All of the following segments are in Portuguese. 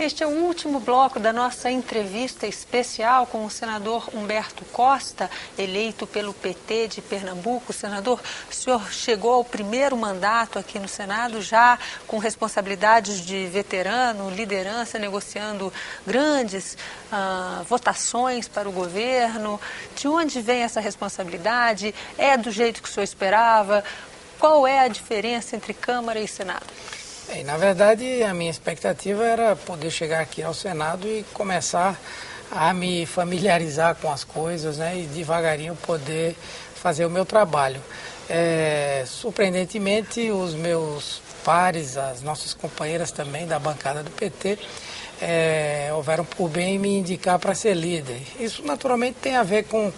Este é o último bloco da nossa entrevista especial com o senador Humberto Costa, eleito pelo PT de Pernambuco. Senador, o senhor chegou ao primeiro mandato aqui no Senado, já com responsabilidades de veterano, liderança, negociando grandes votações para o governo. De onde vem essa responsabilidade? É do jeito que o senhor esperava? Qual é a diferença entre Câmara e Senado? Na verdade, a minha expectativa era poder chegar aqui ao Senado e começar a me familiarizar com as coisas, né, e devagarinho poder fazer o meu trabalho. Surpreendentemente, os meus pares, as nossas companheiras também da bancada do PT, houveram por bem me indicar para ser líder. Isso naturalmente tem a ver com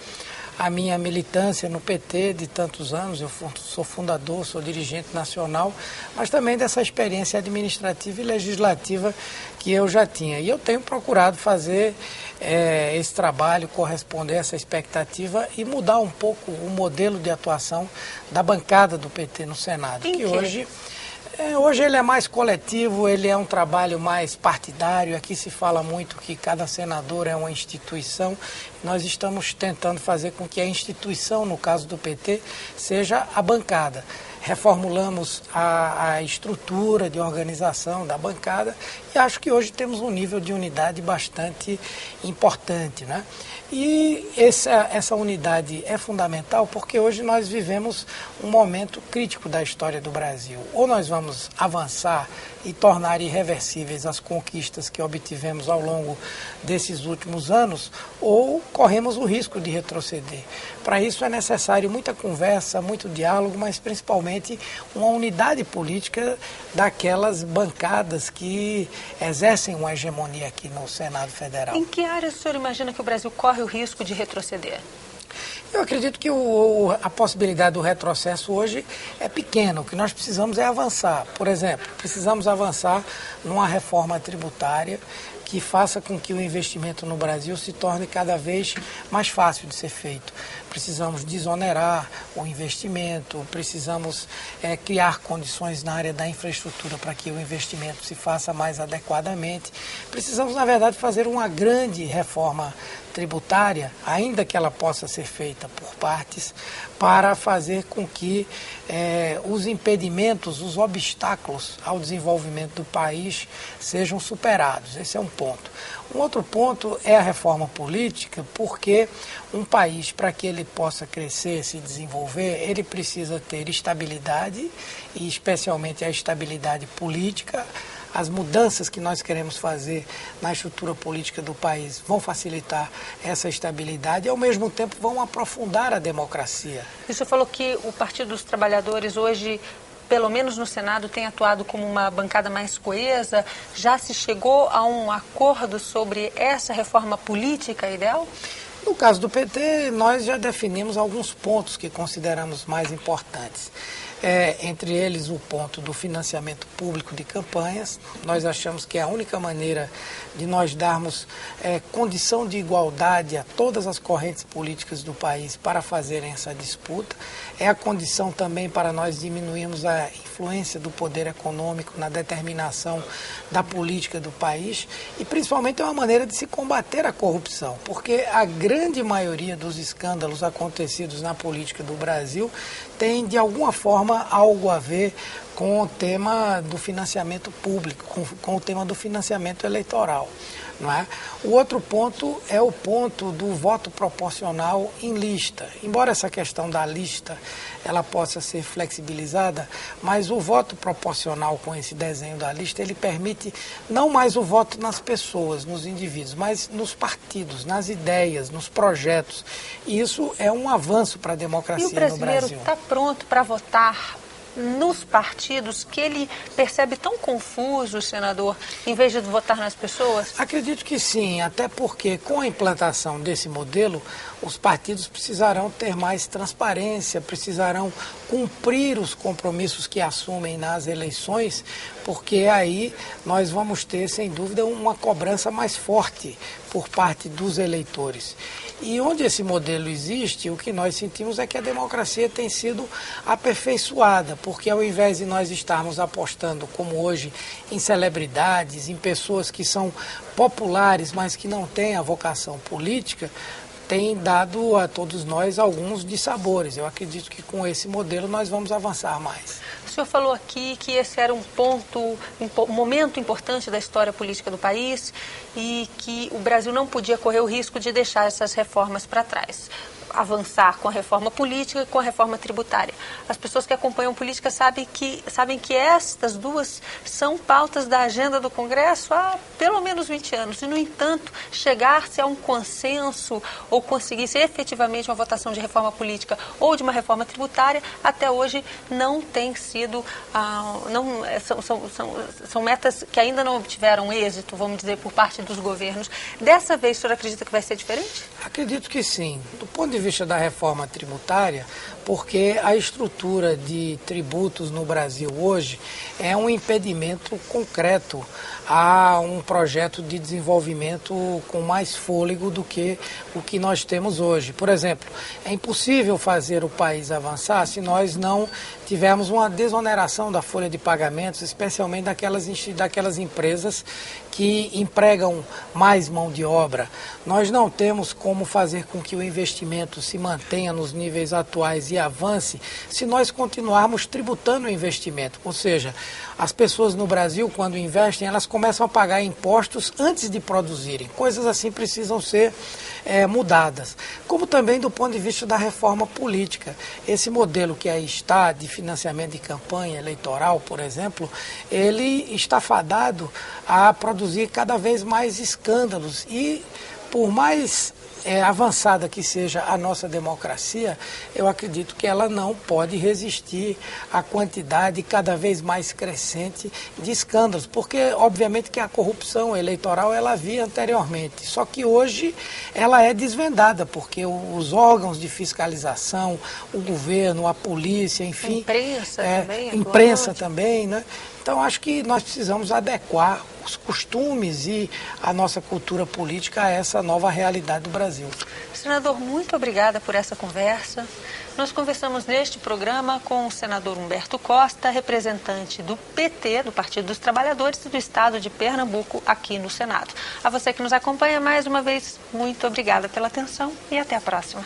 a minha militância no PT de tantos anos. Eu sou fundador, sou dirigente nacional, mas também dessa experiência administrativa e legislativa que eu já tinha. E eu tenho procurado fazer esse trabalho, corresponder a essa expectativa e mudar um pouco o modelo de atuação da bancada do PT no Senado, que hoje ele é mais coletivo, ele é um trabalho mais partidário. Aqui se fala muito que cada senador é uma instituição. Nós estamos tentando fazer com que a instituição, no caso do PT, seja a bancada. Reformulamos a estrutura de organização da bancada e acho que hoje temos um nível de unidade bastante importante, né? E essa unidade é fundamental porque hoje nós vivemos um momento crítico da história do Brasil. Ou nós vamos avançar e tornar irreversíveis as conquistas que obtivemos ao longo desses últimos anos, ou corremos o risco de retroceder. Para isso é necessário muita conversa, muito diálogo, mas principalmente uma unidade política daquelas bancadas que exercem uma hegemonia aqui no Senado Federal. Em que área o senhor imagina que o Brasil corre o risco de retroceder? Eu acredito que a possibilidade do retrocesso hoje é pequena. O que nós precisamos é avançar. Por exemplo, precisamos avançar numa reforma tributária que faça com que o investimento no Brasil se torne cada vez mais fácil de ser feito. Precisamos desonerar o investimento, precisamos criar condições na área da infraestrutura para que o investimento se faça mais adequadamente. Precisamos, na verdade, fazer uma grande reforma tributária, ainda que ela possa ser feita por partes, para fazer com que os impedimentos, os obstáculos ao desenvolvimento do país sejam superados. Esse é um ponto. Um outro ponto é a reforma política, porque um país, para que ele possa crescer, se desenvolver, ele precisa ter estabilidade, e especialmente a estabilidade política. As mudanças que nós queremos fazer na estrutura política do país vão facilitar essa estabilidade e, ao mesmo tempo, vão aprofundar a democracia. O senhor falou que o Partido dos Trabalhadores hoje, pelo menos no Senado, tem atuado como uma bancada mais coesa. Já se chegou a um acordo sobre essa reforma política ideal? No caso do PT, nós já definimos alguns pontos que consideramos mais importantes. Entre eles o ponto do financiamento público de campanhas. Nós achamos que é a única maneira de nós darmos condição de igualdade a todas as correntes políticas do país para fazerem essa disputa. É a condição também para nós diminuirmos a influência do poder econômico na determinação da política do país, e principalmente é uma maneira de se combater a corrupção, porque a grande maioria dos escândalos acontecidos na política do Brasil tem de alguma forma algo a ver com o tema do financiamento público, com o tema do financiamento eleitoral. Não é? O outro ponto é o ponto do voto proporcional em lista. Embora essa questão da lista ela possa ser flexibilizada, mas o voto proporcional com esse desenho da lista, ele permite não mais o voto nas pessoas, nos indivíduos, mas nos partidos, nas ideias, nos projetos. E isso é um avanço para a democracia no Brasil. E o brasileiro está pronto para votar nos partidos que ele percebe tão confusos, senador, em vez de votar nas pessoas? Acredito que sim, até porque com a implantação desse modelo, os partidos precisarão ter mais transparência, precisarão cumprir os compromissos que assumem nas eleições, porque aí nós vamos ter, sem dúvida, uma cobrança mais forte por parte dos eleitores. E onde esse modelo existe, o que nós sentimos é que a democracia tem sido aperfeiçoada, porque ao invés de nós estarmos apostando, como hoje, em celebridades, em pessoas que são populares, mas que não têm a vocação política, tem dado a todos nós alguns dissabores. Eu acredito que com esse modelo nós vamos avançar mais. O senhor falou aqui que esse era um momento importante da história política do país e que o Brasil não podia correr o risco de deixar essas reformas para trás. Avançar com a reforma política e com a reforma tributária. As pessoas que acompanham política sabem que estas duas são pautas da agenda do Congresso há pelo menos 20 anos. E, no entanto, chegar-se a um consenso ou conseguir-se efetivamente uma votação de reforma política ou de uma reforma tributária, até hoje não tem sido... São metas que ainda não obtiveram êxito, vamos dizer, por parte dos governos. Dessa vez, o senhor acredita que vai ser diferente? Acredito que sim. Do ponto de vista da reforma tributária, porque a estrutura de tributos no Brasil hoje é um impedimento concreto a um projeto de desenvolvimento com mais fôlego do que o que nós temos hoje. Por exemplo, é impossível fazer o país avançar se nós não tivermos uma desoneração da folha de pagamentos, especialmente daquelas empresas que empregam mais mão de obra. Nós não temos como fazer com que o investimento se mantenha nos níveis atuais e avance se nós continuarmos tributando o investimento. Ou seja, as pessoas no Brasil, quando investem, elas começam a pagar impostos antes de produzirem. Coisas assim precisam ser mudadas. Como também do ponto de vista da reforma política. Esse modelo que aí está, de financiamento de campanha eleitoral, por exemplo, ele está fadado a produzir cada vez mais escândalos e, por mais avançada que seja a nossa democracia, eu acredito que ela não pode resistir à quantidade cada vez mais crescente de escândalos, porque obviamente que a corrupção eleitoral ela havia anteriormente, só que hoje ela é desvendada, porque os órgãos de fiscalização, o governo, a polícia, enfim... Imprensa também, né? Então, acho que nós precisamos adequar os costumes e a nossa cultura política a essa nova realidade do Brasil. Senador, muito obrigada por essa conversa. Nós conversamos neste programa com o senador Humberto Costa, representante do PT, do Partido dos Trabalhadores do Estado de Pernambuco, aqui no Senado. A você que nos acompanha, mais uma vez, muito obrigada pela atenção e até a próxima.